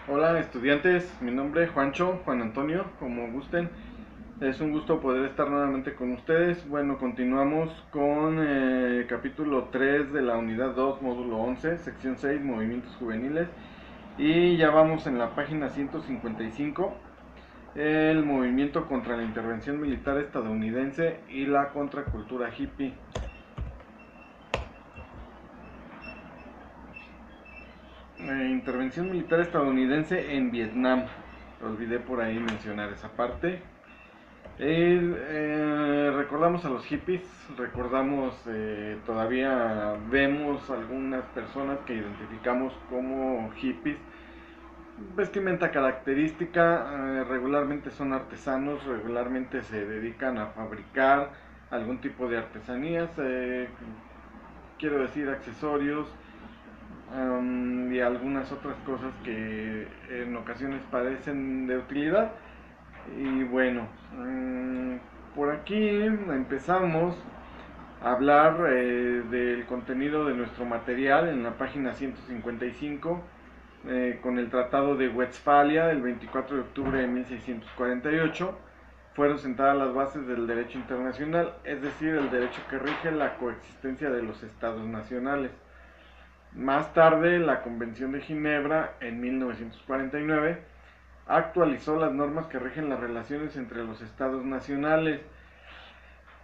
Hola estudiantes, mi nombre es Juancho, Juan Antonio, como gusten. Es un gusto poder estar nuevamente con ustedes. Bueno, continuamos con capítulo 3 de la unidad 2, módulo 11, sección 6, movimientos juveniles. Y ya vamos en la página 155, el movimiento contra la intervención militar estadounidense y la contracultura hippie. Intervención militar estadounidense en Vietnam. Olvidé por ahí mencionar esa parte. Recordamos a los hippies, recordamos, todavía vemos algunas personas que identificamos como hippies. Vestimenta característica, regularmente son artesanos, regularmente se dedican a fabricar algún tipo de artesanías, quiero decir accesorios, y algunas otras cosas que en ocasiones parecen de utilidad. Y bueno, por aquí empezamos a hablar del contenido de nuestro material en la página 155, con el Tratado de Westfalia del 24 de octubre de 1648. Fueron sentadas las bases del derecho internacional, es decir, el derecho que rige la coexistencia de los estados nacionales. Más tarde, la Convención de Ginebra, en 1949, actualizó las normas que rigen las relaciones entre los estados nacionales.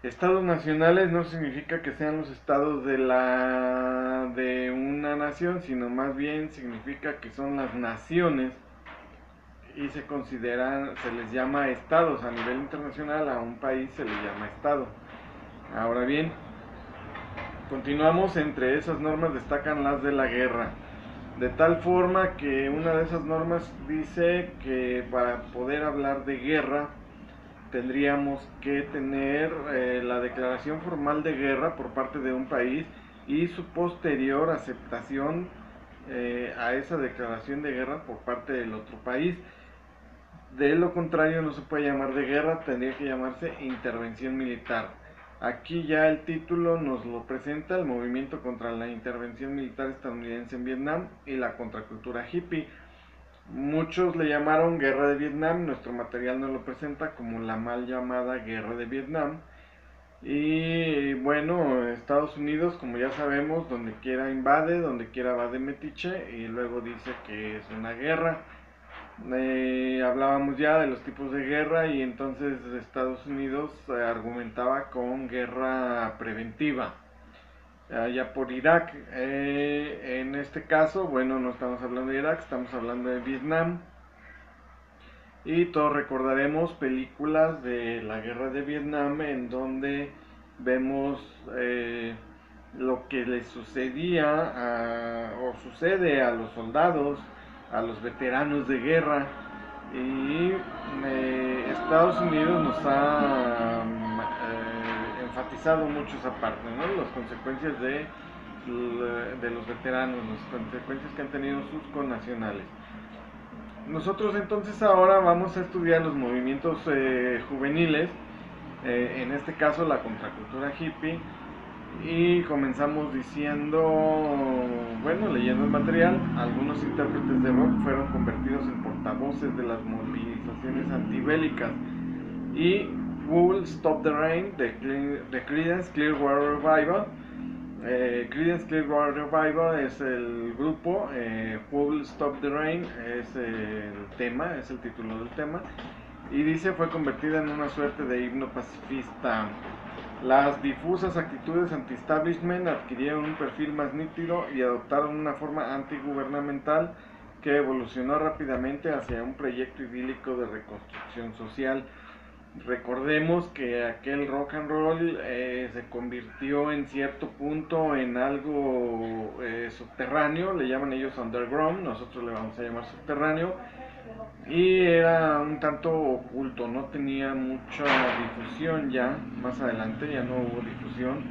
Estados nacionales no significa que sean los estados de una nación, sino más bien significa que son las naciones y se les llama estados. A nivel internacional a un país se le llama estado. Ahora bien, continuamos. Entre esas normas destacan las de la guerra, de tal forma que una de esas normas dice que para poder hablar de guerra tendríamos que tener la declaración formal de guerra por parte de un país y su posterior aceptación a esa declaración de guerra por parte del otro país. De lo contrario no se puede llamar de guerra, tendría que llamarse intervención militar. Aquí ya el título nos lo presenta: el movimiento contra la intervención militar estadounidense en Vietnam y la contracultura hippie. Muchos le llamaron Guerra de Vietnam, nuestro material nos lo presenta como la mal llamada Guerra de Vietnam. Y bueno, Estados Unidos, como ya sabemos, donde quiera invade, donde quiera va de metiche y luego dice que es una guerra. Hablábamos ya de los tipos de guerra y entonces Estados Unidos argumentaba con guerra preventiva allá por Irak. En este caso, bueno, no estamos hablando de Irak, estamos hablando de Vietnam. Y todos recordaremos películas de la guerra de Vietnam en donde vemos lo que les o sucede a los soldados, a los veteranos de guerra. Y Estados Unidos nos ha enfatizado mucho esa parte, ¿no? Las consecuencias de los veteranos, las consecuencias que han tenido sus connacionales. Nosotros entonces ahora vamos a estudiar los movimientos juveniles, en este caso la contracultura hippie, y comenzamos diciendo, bueno, leyendo el material: algunos intérpretes de rock fueron convertidos en portavoces de las movilizaciones antibélicas. Y Who'll Stop the Rain de Creedence Clearwater Revival. Creedence Clearwater Revival es el grupo, Who'll Stop the Rain es el tema, es el título del tema, y dice fue convertida en una suerte de himno pacifista. Las difusas actitudes anti-establishment adquirieron un perfil más nítido y adoptaron una forma antigubernamental que evolucionó rápidamente hacia un proyecto idílico de reconstrucción social. Recordemos que aquel rock and roll se convirtió en cierto punto en algo subterráneo, le llaman ellos underground, nosotros le vamos a llamar subterráneo, y era un tanto oculto, no tenía mucha difusión. Ya más adelante ya no hubo difusión,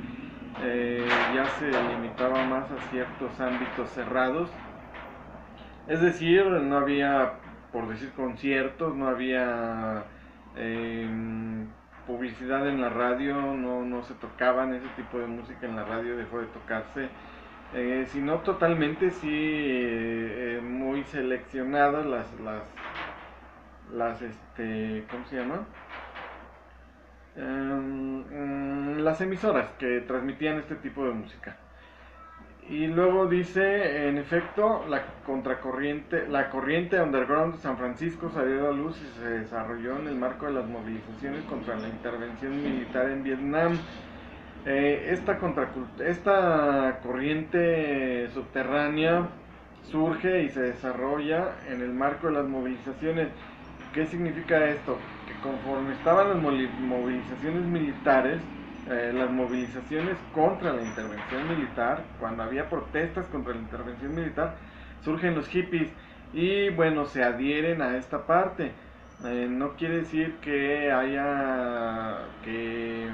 ya se limitaba más a ciertos ámbitos cerrados, es decir, no había, por decir, conciertos, no había eh, publicidad en la radio, no se tocaban ese tipo de música en la radio, dejó de tocarse. Sino totalmente sí, muy muy seleccionadas ¿cómo se llama? Las emisoras que transmitían este tipo de música. Y luego dice, en efecto, la corriente underground de San Francisco salió a la luz y se desarrolló en el marco de las movilizaciones contra la intervención militar en Vietnam. Esta corriente subterránea surge y se desarrolla en el marco de las movilizaciones. ¿Qué significa esto? Que conforme estaban las movilizaciones militares, las movilizaciones contra la intervención militar, cuando había protestas contra la intervención militar, surgen los hippies y bueno, se adhieren a esta parte. No quiere decir que haya que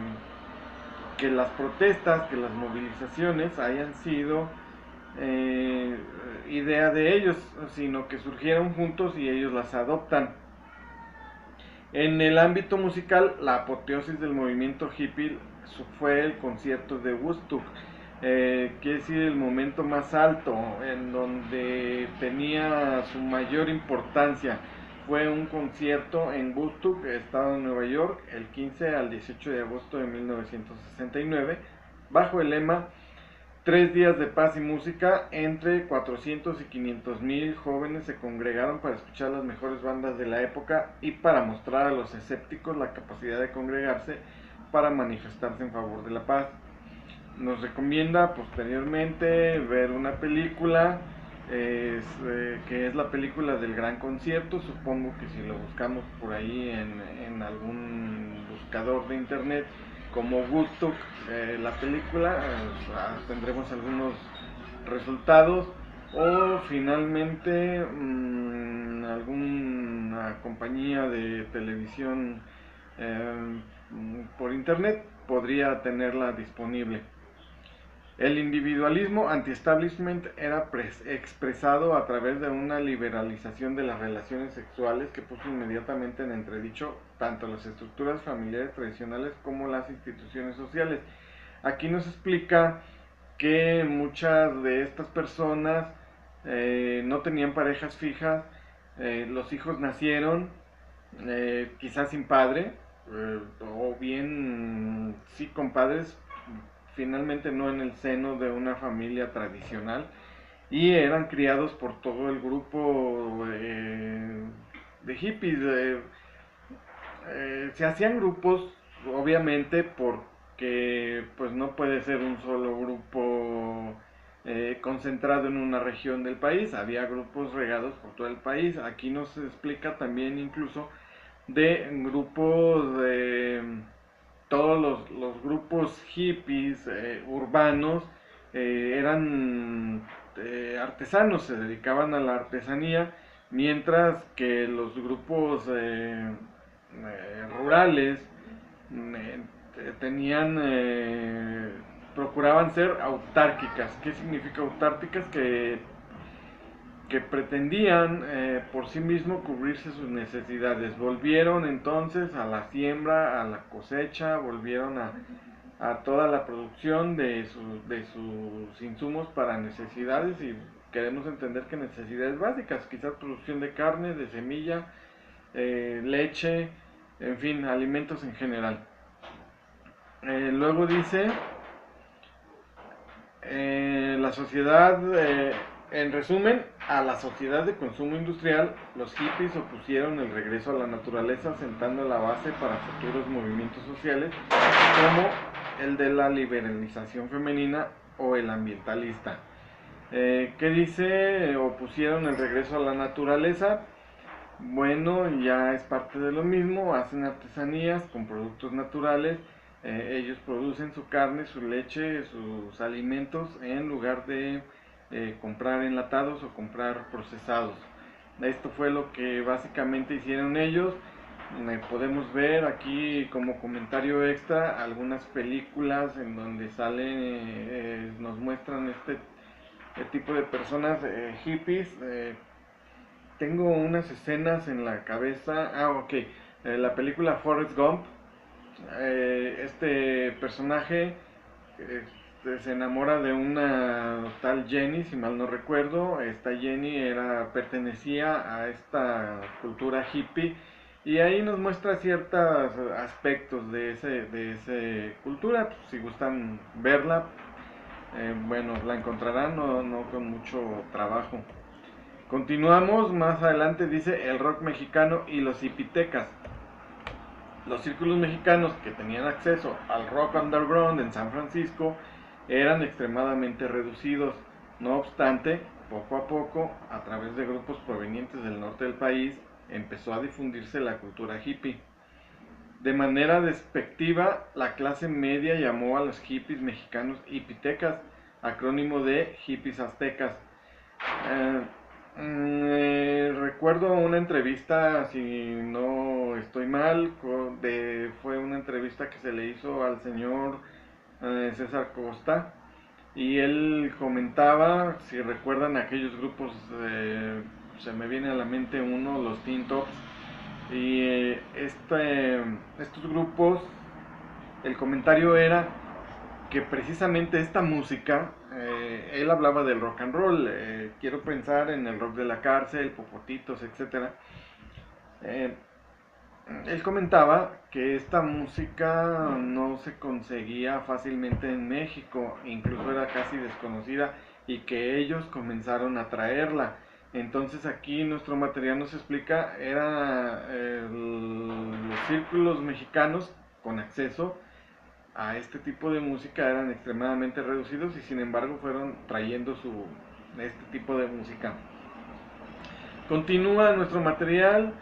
las protestas, que las movilizaciones hayan sido idea de ellos, sino que surgieron juntos y ellos las adoptan. En el ámbito musical, la apoteosis del movimiento hippie fue el concierto de Woodstock, quiere decir el momento más alto, en donde tenía su mayor importancia. Fue un concierto en Woodstock, estado de Nueva York, el 15 al 18 de agosto de 1969, bajo el lema 3 días de paz y música. Entre 400 y 500 mil jóvenes se congregaron para escuchar las mejores bandas de la época y para mostrar a los escépticos la capacidad de congregarse para manifestarse en favor de la paz. Nos recomienda posteriormente ver una película, que es la película del Gran Concierto. Supongo que si lo buscamos por ahí en algún buscador de internet como Woodstock, la película, tendremos algunos resultados, o finalmente alguna compañía de televisión por internet podría tenerla disponible. El individualismo anti-establishment era expresado a través de una liberalización de las relaciones sexuales que puso inmediatamente en entredicho tanto las estructuras familiares tradicionales como las instituciones sociales. Aquí nos explica que muchas de estas personas no tenían parejas fijas, los hijos nacieron quizás sin padre, o bien sí con padres, finalmente no en el seno de una familia tradicional, y eran criados por todo el grupo de hippies. Se hacían grupos, obviamente, porque pues no puede ser un solo grupo concentrado en una región del país. Había grupos regados por todo el país. Aquí nos explica también incluso de grupos de todos los grupos hippies urbanos eran artesanos, se dedicaban a la artesanía, mientras que los grupos rurales tenían procuraban ser autárquicas. ¿Qué significa autárquicas? Que pretendían por sí mismos cubrirse sus necesidades. Volvieron entonces a la siembra, a la cosecha, volvieron a toda la producción de sus insumos para necesidades, y queremos entender que necesidades básicas, quizás producción de carne, de semilla, leche, en fin, alimentos en general. Luego dice, la sociedad, en resumen, a la sociedad de consumo industrial, los hippies opusieron el regreso a la naturaleza, sentando la base para futuros movimientos sociales como el de la liberalización femenina o el ambientalista. ¿Qué dice? Opusieron el regreso a la naturaleza. Bueno, ya es parte de lo mismo, hacen artesanías con productos naturales. Ellos producen su carne, su leche, sus alimentos, en lugar de comprar enlatados o comprar procesados. Esto fue lo que básicamente hicieron ellos. Podemos ver aquí como comentario extra algunas películas en donde salen, nos muestran este tipo de personas hippies. Tengo unas escenas en la cabeza. Ok, la película Forrest Gump. Este personaje se enamora de una tal Jenny, si mal no recuerdo. Esta Jenny pertenecía a esta cultura hippie y ahí nos muestra ciertos aspectos de esa cultura. Pues, si gustan verla, bueno, la encontrarán, no con mucho trabajo. Continuamos, más adelante dice el rock mexicano y los hipitecas. Los círculos mexicanos que tenían acceso al rock underground en San Francisco eran extremadamente reducidos. No obstante, poco a poco, a través de grupos provenientes del norte del país, empezó a difundirse la cultura hippie. De manera despectiva, la clase media llamó a los hippies mexicanos hipitecas, acrónimo de hippies aztecas. Recuerdo una entrevista, si no estoy mal, fue una entrevista que se le hizo al señor César Costa, y él comentaba, si recuerdan aquellos grupos, se me viene a la mente uno, los Teen Tops, y estos grupos, el comentario era que precisamente esta música, él hablaba del rock and roll, quiero pensar en el rock de la cárcel, Popotitos, etcétera. Él comentaba que esta música no se conseguía fácilmente en México, incluso era casi desconocida, y que ellos comenzaron a traerla. Entonces aquí nuestro material nos explica, los círculos mexicanos con acceso a este tipo de música eran extremadamente reducidos y sin embargo fueron trayendo este tipo de música. Continúa nuestro material.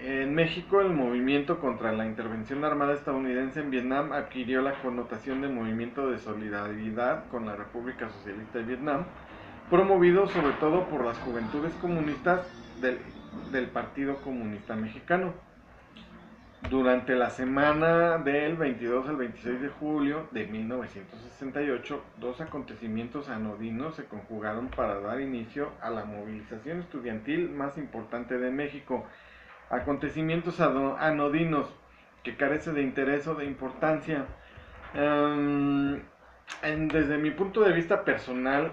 En México, el movimiento contra la intervención armada estadounidense en Vietnam adquirió la connotación de movimiento de solidaridad con la República Socialista de Vietnam, promovido sobre todo por las juventudes comunistas del Partido Comunista Mexicano. Durante la semana del 22 al 26 de julio de 1968, dos acontecimientos anodinos se conjugaron para dar inicio a la movilización estudiantil más importante de México. Acontecimientos anodinos que carece de interés o de importancia. Desde mi punto de vista personal,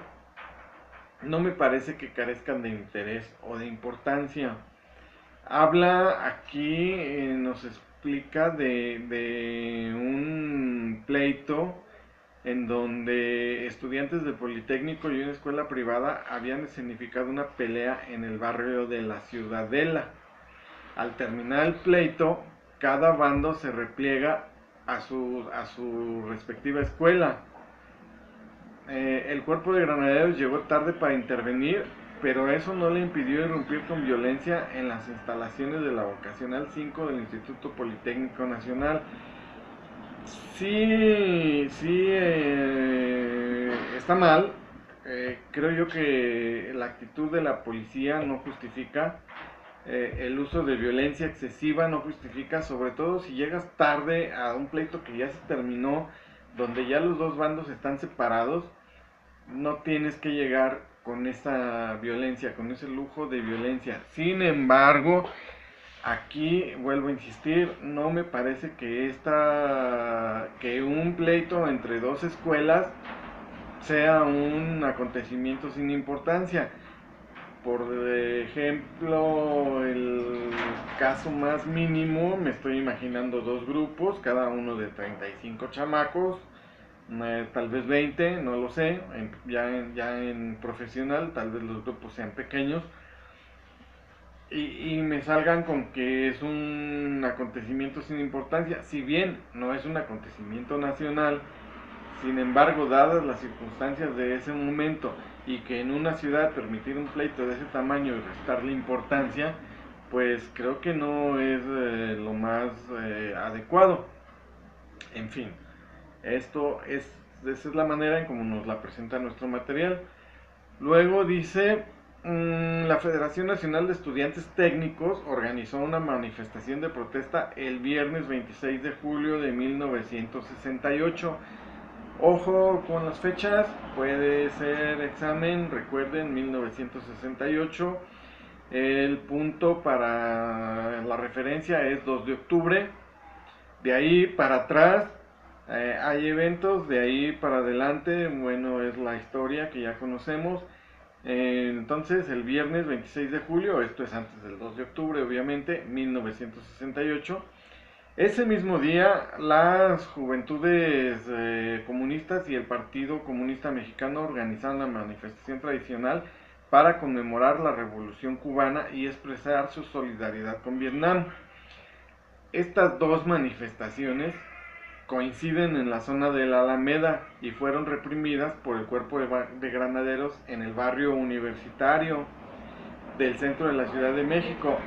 no me parece que carezcan de interés o de importancia. Habla aquí, nos explica de un pleito en donde estudiantes del Politécnico y una escuela privada habían escenificado una pelea en el barrio de la Ciudadela. Al terminar el pleito, cada bando se repliega a su respectiva escuela. El cuerpo de granaderos llegó tarde para intervenir, pero eso no le impidió irrumpir con violencia en las instalaciones de la Vocacional 5 del Instituto Politécnico Nacional. Sí, está mal. Creo yo que la actitud de la policía no justifica. El uso de violencia excesiva no justifica, sobre todo si llegas tarde a un pleito que ya se terminó, donde ya los dos bandos están separados. No tienes que llegar con esa violencia, con ese lujo de violencia. Sin embargo, aquí vuelvo a insistir, no me parece que un pleito entre dos escuelas sea un acontecimiento sin importancia. Por ejemplo, el caso más mínimo, me estoy imaginando dos grupos, cada uno de 35 chamacos, tal vez 20, no lo sé, ya en profesional, tal vez los grupos sean pequeños, y me salgan con que es un acontecimiento sin importancia, si bien no es un acontecimiento nacional. Sin embargo, dadas las circunstancias de ese momento y que en una ciudad permitir un pleito de ese tamaño y restarle importancia, pues creo que no es lo más adecuado. En fin, esa es la manera en como nos la presenta nuestro material. Luego dice, la Federación Nacional de Estudiantes Técnicos organizó una manifestación de protesta el viernes 26 de julio de 1968. Ojo con las fechas, puede ser examen, recuerden 1968, el punto para la referencia es 2 de octubre, de ahí para atrás Hay eventos de ahí para adelante, bueno, es la historia que ya conocemos. Entonces, el viernes 26 de julio, esto es antes del 2 de octubre, obviamente, 1968. Ese mismo día, las juventudes comunistas y el Partido Comunista Mexicano organizaron la manifestación tradicional para conmemorar la Revolución Cubana y expresar su solidaridad con Vietnam. Estas dos manifestaciones coinciden en la zona de la Alameda y fueron reprimidas por el cuerpo de granaderos en el barrio universitario del centro de la Ciudad de México.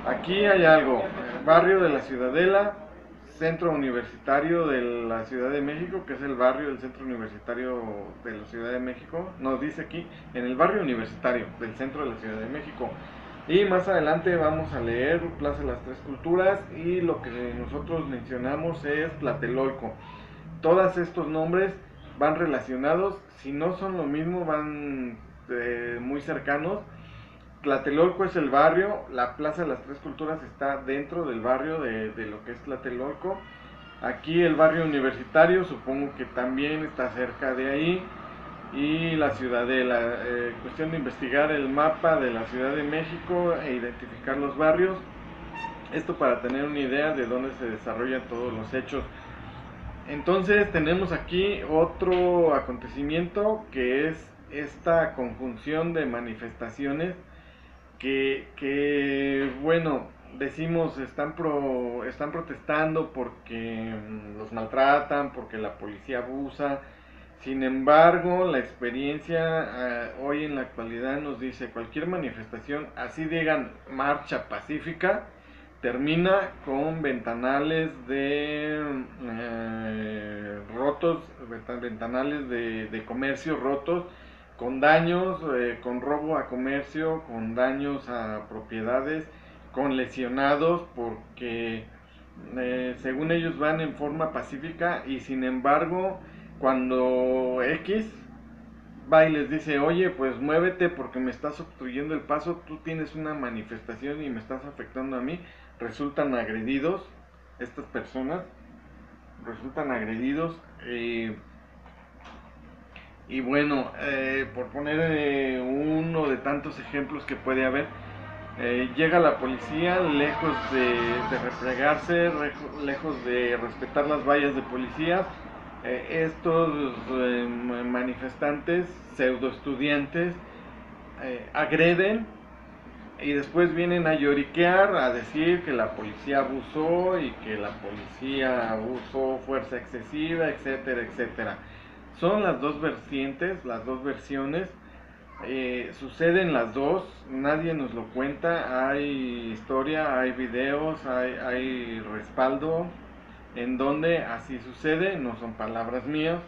Aquí hay algo, barrio de la Ciudadela, centro universitario de la Ciudad de México, que es el barrio del centro universitario de la Ciudad de México, nos dice aquí, en el barrio universitario del centro de la Ciudad de México. Y más adelante vamos a leer Plaza de las Tres Culturas y lo que nosotros mencionamos es Tlatelolco. Todos estos nombres van relacionados, si no son lo mismo, van muy cercanos. Tlatelolco es el barrio, la Plaza de las Tres Culturas está dentro del barrio de lo que es Tlatelolco. Aquí el barrio universitario, supongo que también está cerca de ahí. Y la Ciudadela, cuestión de investigar el mapa de la Ciudad de México e identificar los barrios. Esto para tener una idea de dónde se desarrollan todos los hechos. Entonces tenemos aquí otro acontecimiento que es esta conjunción de manifestaciones bueno, decimos están protestando porque los maltratan, porque la policía abusa. Sin embargo, la experiencia hoy en la actualidad nos dice cualquier manifestación, así digan marcha pacífica, termina con ventanales rotos, ventanales de comercio rotos, con daños, con robo a comercio, con daños a propiedades, con lesionados, porque según ellos van en forma pacífica y sin embargo cuando X va y les dice, oye, pues muévete porque me estás obstruyendo el paso, tú tienes una manifestación y me estás afectando a mí, resultan agredidos, estas personas resultan agredidos. Y bueno, por poner uno de tantos ejemplos que puede haber, llega la policía lejos de replegarse, lejos de respetar las vallas de policías. Estos manifestantes, pseudo estudiantes, agreden y después vienen a lloriquear, a decir que la policía abusó y que la policía usó fuerza excesiva, etcétera, etcétera. Son las dos vertientes, las dos versiones. Suceden las dos, nadie nos lo cuenta, hay historia, hay videos, hay respaldo en donde así sucede, no son palabras mías.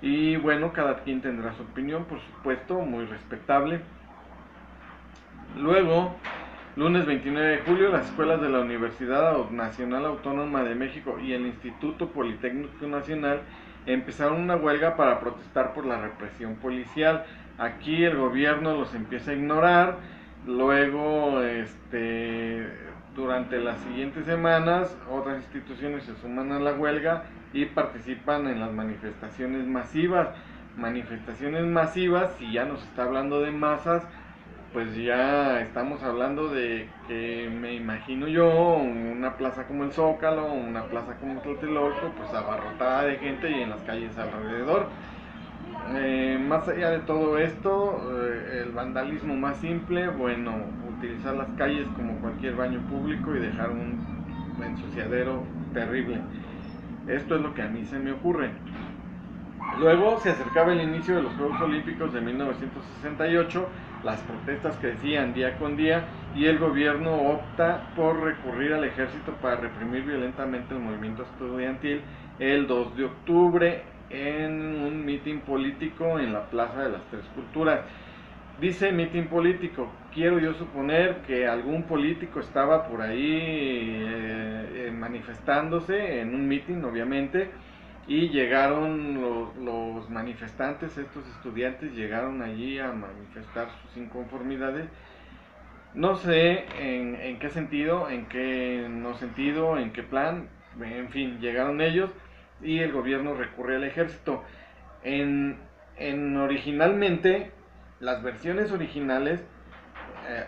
Y bueno, cada quien tendrá su opinión, por supuesto, muy respetable. Luego, lunes 29 de julio, las escuelas de la Universidad Nacional Autónoma de México y el Instituto Politécnico Nacional empezaron una huelga para protestar por la represión policial. Aquí el gobierno los empieza a ignorar, luego durante las siguientes semanas otras instituciones se suman a la huelga y participan en las manifestaciones masivas. Manifestaciones masivas, si ya nos está hablando de masas, pues ya estamos hablando de que me imagino yo una plaza como el Zócalo, una plaza como Tlatelolco, pues abarrotada de gente y en las calles alrededor. Más allá de todo esto, el vandalismo más simple, bueno, utilizar las calles como cualquier baño público y dejar un ensuciadero terrible. Esto es lo que a mí se me ocurre. Luego se acercaba el inicio de los Juegos Olímpicos de 1968, las protestas crecían día con día y el gobierno opta por recurrir al ejército para reprimir violentamente el movimiento estudiantil el 2 de octubre en un mitin político en la Plaza de las Tres Culturas. Dice mitin político, quiero yo suponer que algún político estaba por ahí manifestándose en un mitin, obviamente, y llegaron los manifestantes, estos estudiantes llegaron allí a manifestar sus inconformidades. No sé en qué sentido, en qué no sentido, en qué plan, en fin, llegaron ellos y el gobierno recurre al ejército. En, originalmente, las versiones originales,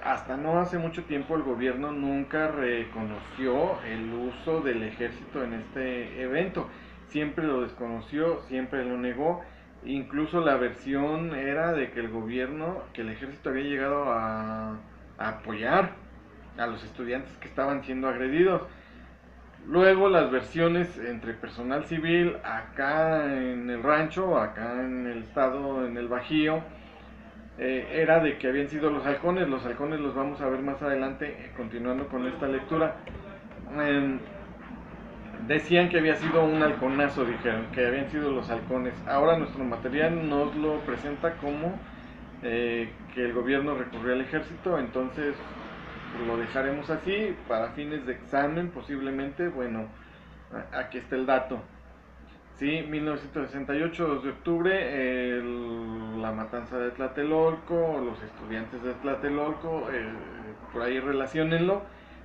hasta no hace mucho tiempo el gobierno nunca reconoció el uso del ejército en este evento. Siempre lo desconoció, siempre lo negó. Incluso la versión era de que el gobierno, que el ejército había llegado a apoyar a los estudiantes que estaban siendo agredidos. Luego las versiones entre personal civil acá en el rancho, acá en el estado, en el Bajío, era de que habían sido los halcones. Los halcones los vamos a ver más adelante, continuando con esta lectura. Decían que había sido un halconazo, dijeron que habían sido los halcones. Ahora nuestro material nos lo presenta como que el gobierno recurrió al ejército, entonces lo dejaremos así para fines de examen posiblemente. Bueno, aquí está el dato. Sí, 1968, 2 de octubre, la matanza de Tlatelolco, los estudiantes de Tlatelolco, por ahí relaciónenlo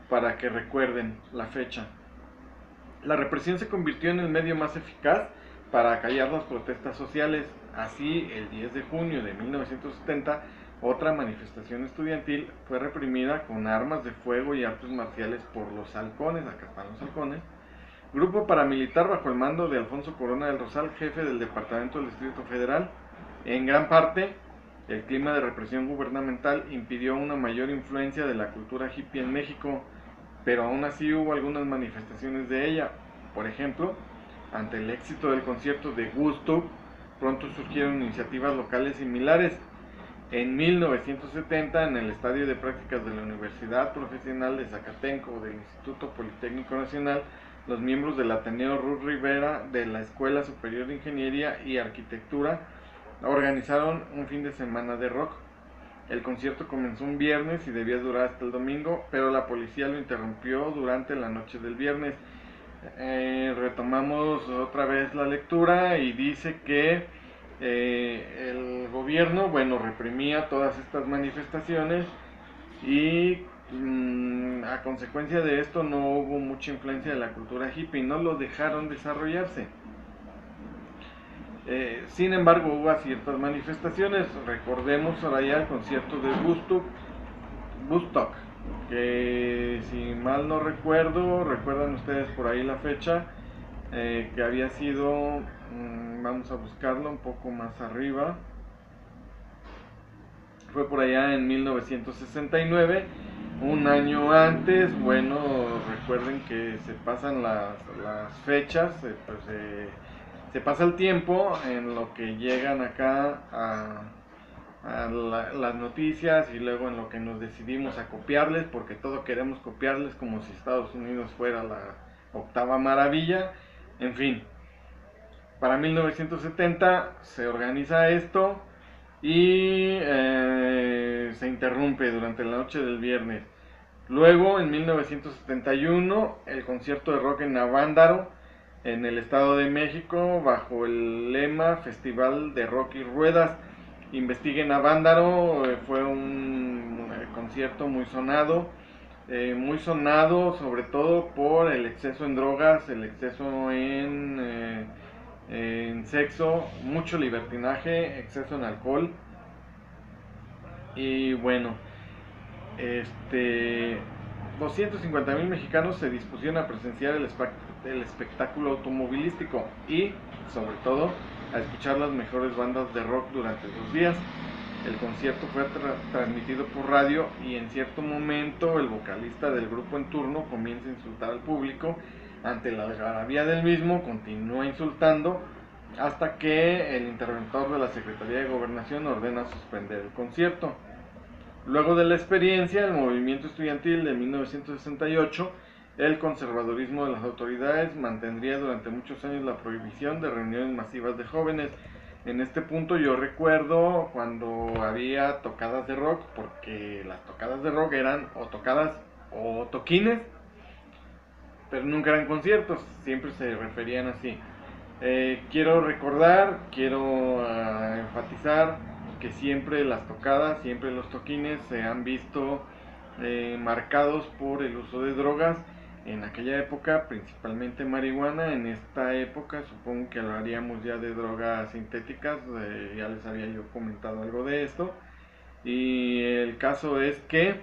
para que recuerden la fecha. La represión se convirtió en el medio más eficaz para acallar las protestas sociales. Así, el 10 de junio de 1970, otra manifestación estudiantil fue reprimida con armas de fuego y artes marciales por los halcones. Acá están los halcones. Grupo paramilitar bajo el mando de Alfonso Corona del Rosal, jefe del Departamento del Distrito Federal. En gran parte, el clima de represión gubernamental impidió una mayor influencia de la cultura hippie en México, pero aún así hubo algunas manifestaciones de ella. Por ejemplo, ante el éxito del concierto de Woodstock, pronto surgieron iniciativas locales similares. En 1970, en el Estadio de Prácticas de la Universidad Profesional de Zacatenco del Instituto Politécnico Nacional, los miembros del Ateneo Ruth Rivera de la Escuela Superior de Ingeniería y Arquitectura organizaron un fin de semana de rock. El concierto comenzó un viernes y debía durar hasta el domingo, pero la policía lo interrumpió durante la noche del viernes. Retomamos otra vez la lectura y dice que el gobierno, reprimía todas estas manifestaciones y a consecuencia de esto no hubo mucha influencia de la cultura hippie, no lo dejaron desarrollarse. Sin embargo, hubo ciertas manifestaciones. Recordemos ahora ya el concierto de Woodstock, que si mal no recuerdo, recuerdan ustedes por ahí la fecha, que había sido, vamos a buscarlo un poco más arriba, fue por allá en 1969, un año antes. Bueno, recuerden que se pasan las fechas, se pasa el tiempo en lo que llegan acá a las noticias y luego en lo que nos decidimos a copiarles, porque todo queremos copiarles como si Estados Unidos fuera la octava maravilla. En fin, para 1970 se organiza esto y se interrumpe durante la noche del viernes. Luego, en 1971, el concierto de rock en Avándaro, en el Estado de México, bajo el lema Festival de Rock y Ruedas. Investiguen Avándaro, fue un concierto muy sonado sobre todo por el exceso en drogas, el exceso en sexo, mucho libertinaje, exceso en alcohol. Y bueno, 250,000 mexicanos se dispusieron a presenciar el espectáculo automovilístico y, sobre todo, a escuchar las mejores bandas de rock durante 2 días. El concierto fue transmitido por radio y en cierto momento el vocalista del grupo en turno comienza a insultar al público. Ante la algarabía del mismo, continúa insultando hasta que el interventor de la Secretaría de Gobernación ordena suspender el concierto. Luego de la experiencia, el movimiento estudiantil de 1968, el conservadurismo de las autoridades mantendría durante muchos años la prohibición de reuniones masivas de jóvenes. En este punto yo recuerdo cuando había tocadas de rock, porque las tocadas de rock eran o tocadas o toquines, pero nunca eran conciertos, siempre se referían así. Quiero enfatizar que siempre las tocadas, siempre los toquines se han visto marcados por el uso de drogas. en aquella época, principalmente marihuana. En esta época supongo que hablaríamos ya de drogas sintéticas, ya les había yo comentado algo de esto. Y el caso es que